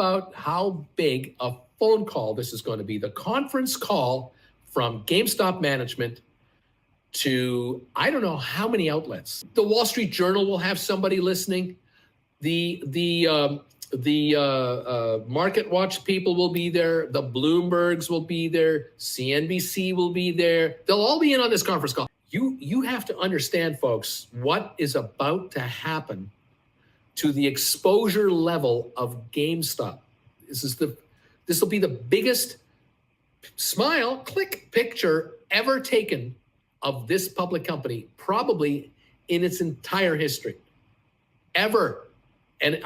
about how big a phone call this is going to be. The conference call from GameStop management to I don't know how many outlets. The Wall Street Journal will have somebody listening. The Market Watch people will be there. The Bloombergs will be there. CNBC will be there. They'll all be in on this conference call. You have to understand, folks, what is about to happen to the exposure level of GameStop. This will be the biggest click picture ever taken of this public company, probably in its entire history, ever. And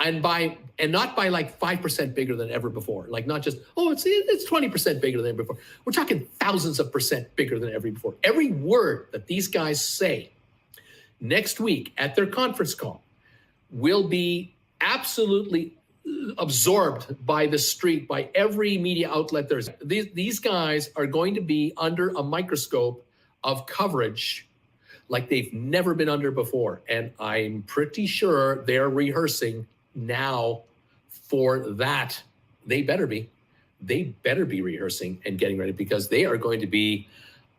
not by like 5% bigger than ever before. Like not just, it's 20% bigger than ever before. We're talking thousands of percent bigger than ever before. Every word that these guys say next week at their conference call will be absolutely absorbed by the street, by every media outlet there's. These guys are going to be under a microscope of coverage like they've never been under before. And I'm pretty sure they're rehearsing now for that. They better be rehearsing and getting ready, because they are going to be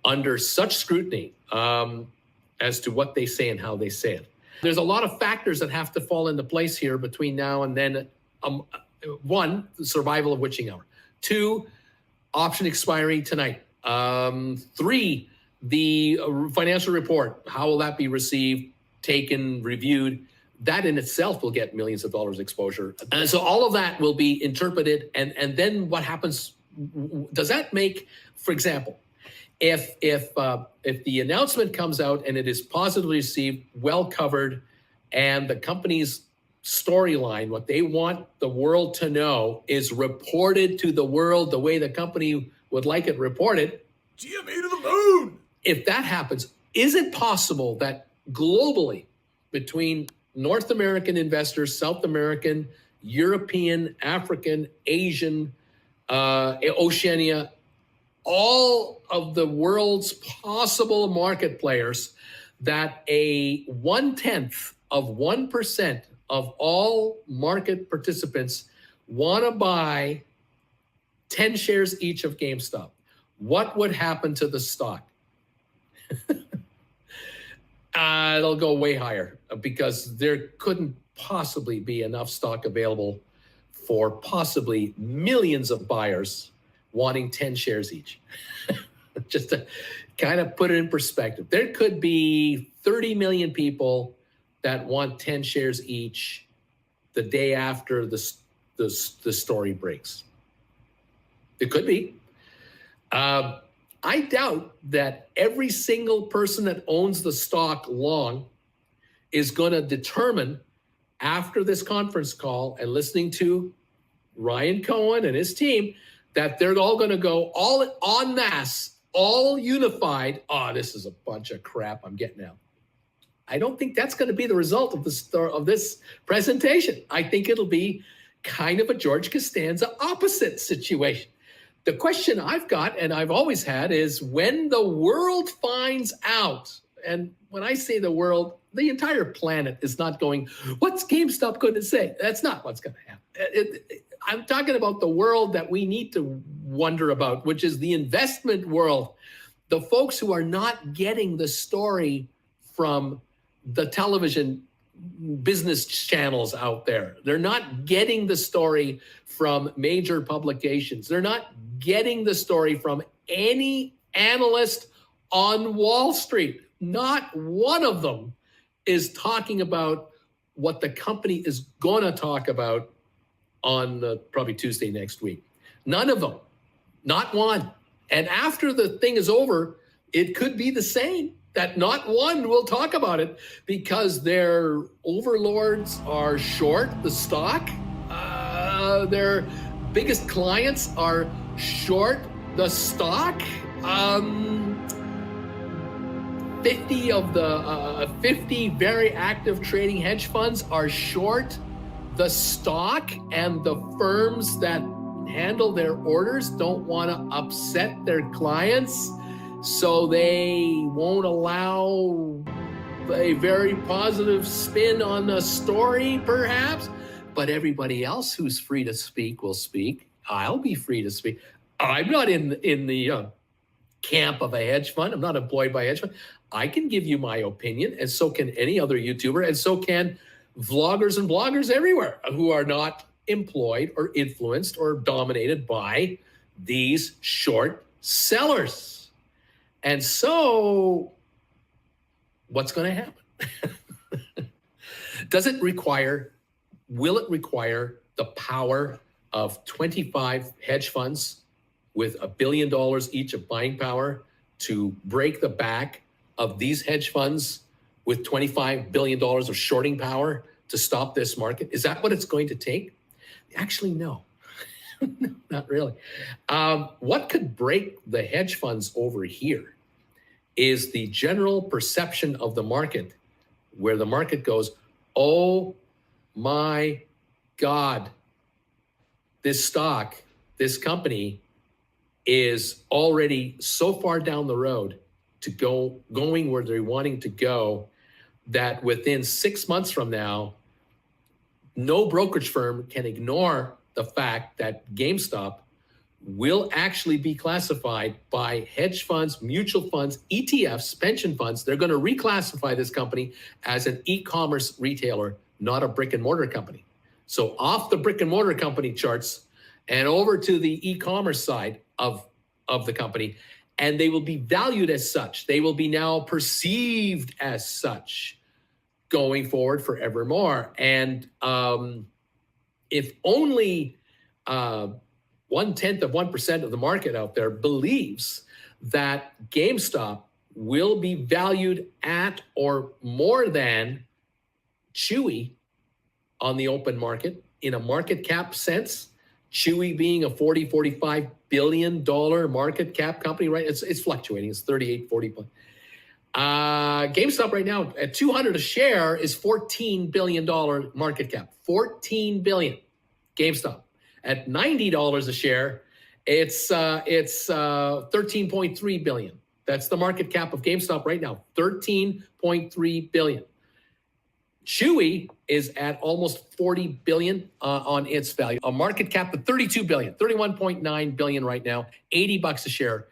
under such scrutiny as to what they say and how they say it. There's a lot of factors that have to fall into place here between now and then. One, the survival of witching hour. Two, option expiry tonight. Three, the financial report. How will that be received, taken, reviewed? That in itself will get millions of dollars exposure. And so all of that will be interpreted. And then what happens? Does that make, for example, if the announcement comes out and it is positively received, well covered, and the company's storyline, what they want the world to know, is reported to the world the way the company would like it reported, GME to the moon. If that happens, is it possible that globally, between North American investors, South American, European, African, Asian, Oceania, all of the world's possible market players, that a 1/10 of 1% of all market participants want to buy 10 shares each of GameStop? What would happen to the stock? It'll go way higher, because there couldn't possibly be enough stock available for possibly millions of buyers wanting 10 shares each. Just to kind of put it in perspective, there could be 30 million people that want 10 shares each the day after the story breaks. It could be. I doubt that every single person that owns the stock long is going to determine, after this conference call and listening to Ryan Cohen and his team, that they're all going to go all en masse, all unified. Oh, this is a bunch of crap I'm getting out. I don't think that's going to be the result of this presentation. I think it'll be kind of a George Costanza opposite situation. The question I've got, and I've always had, is when the world finds out, and when I say the world, the entire planet is not going, what's GameStop going to say? That's not what's going to happen. I'm talking about the world that we need to wonder about, which is the investment world. The folks who are not getting the story from the television business channels out there. They're not getting the story from major publications. They're not getting the story from any analyst on Wall Street. Not one of them is talking about what the company is going to talk about on probably Tuesday next week. None of them. Not one. And after the thing is over, it could be the same, that not one will talk about it, because their overlords are short the stock. Their biggest clients are short the stock. 50 of the 50 very active trading hedge funds are short the stock, and the firms that handle their orders don't want to upset their clients, so they won't allow a very positive spin on the story, perhaps. but everybody else who's free to speak will speak. I'll be free to speak. I'm not in the camp of a hedge fund. I'm not employed by a hedge fund. I can give you my opinion, and so can any other YouTuber, and so can vloggers and bloggers everywhere who are not employed or influenced or dominated by these short sellers. And so what's going to happen? Will it require the power of 25 hedge funds with $1 billion each of buying power to break the back of these hedge funds with $25 billion of shorting power to stop this market? Is that what it's going to take? Actually, no. Not really. What could break the hedge funds over here is the general perception of the market, where the market goes, oh my God, this stock, this company is already so far down the road to going where they're wanting to go, that within 6 months from now, no brokerage firm can ignore the fact that GameStop will actually be classified by hedge funds, mutual funds, ETFs, pension funds. They're going to reclassify this company as an e-commerce retailer, not a brick and mortar company. So off the brick and mortar company charts and over to the e-commerce side of the company, and they will be valued as such. They will be now perceived as such going forward forevermore. And if only 0.1% of the market out there believes that GameStop will be valued at or more than Chewy on the open market in a market cap sense, Chewy being a $45 billion market cap company, right? It's fluctuating. It's 38, 40. GameStop right now at $200 a share is $14 billion market cap. 14 billion. GameStop at $90 a share, it's 13.3 billion. That's the market cap of GameStop right now. 13.3 billion. Chewy is at almost 40 billion on its value. A market cap of 32 billion, 31.9 billion right now, $80 a share.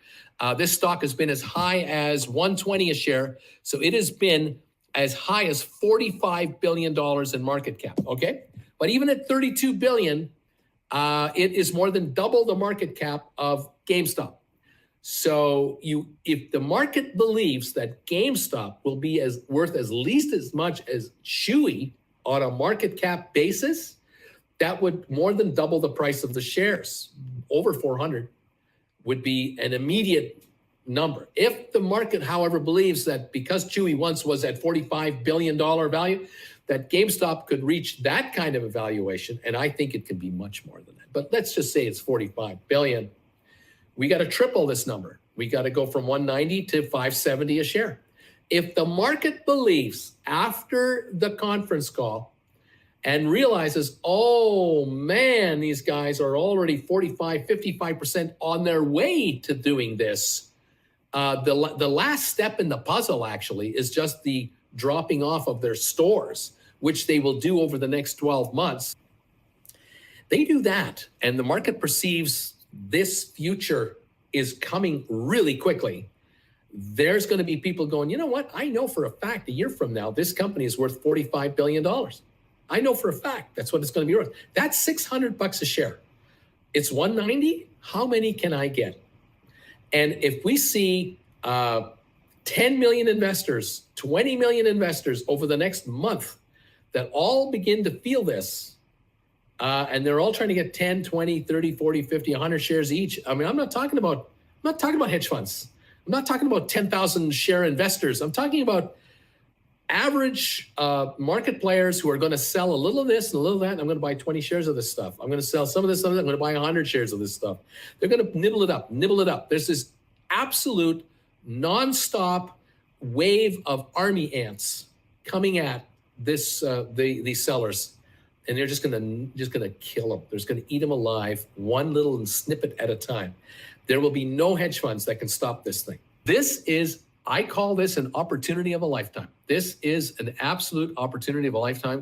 This stock has been as high as 120 a share. So it has been as high as $45 billion in market cap, okay? But even at 32 billion, it is more than double the market cap of GameStop. So if the market believes that GameStop will be worth at least as much as Chewy on a market cap basis, that would more than double the price of the shares. Over 400 would be an immediate number. If the market, however, believes that because Chewy once was at $45 billion value, that GameStop could reach that kind of a valuation, and I think it can be much more than that. But let's just say it's 45 billion. We got to triple this number. We got to go from 190 to 570 a share. If the market believes after the conference call and realizes, oh man, these guys are already 45, 55% on their way to doing this, the last step in the puzzle actually is just the dropping off of their stores, which they will do over the next 12 months. They do that, and the market perceives this future is coming really quickly. There's going to be people going, you know what? I know for a fact a year from now, this company is worth $45 billion. I know for a fact that's what it's going to be worth. That's $600 a share. It's 190. How many can I get? And if we see 10 million investors, 20 million investors over the next month that all begin to feel this, and they're all trying to get 10, 20, 30, 40, 50, 100 shares each. I mean, I'm not talking about hedge funds. I'm not talking about 10,000 share investors. I'm talking about average market players who are going to sell a little of this and a little of that. And I'm going to buy 20 shares of this stuff. I'm going to sell some of this, some of that. I'm going to buy 100 shares of this stuff. They're going to nibble it up. There's this absolute nonstop wave of army ants coming at this these sellers. And they're just gonna kill them. They're just gonna eat them alive, one little snippet at a time. There will be no hedge funds that can stop this thing. I call this an opportunity of a lifetime. This is an absolute opportunity of a lifetime.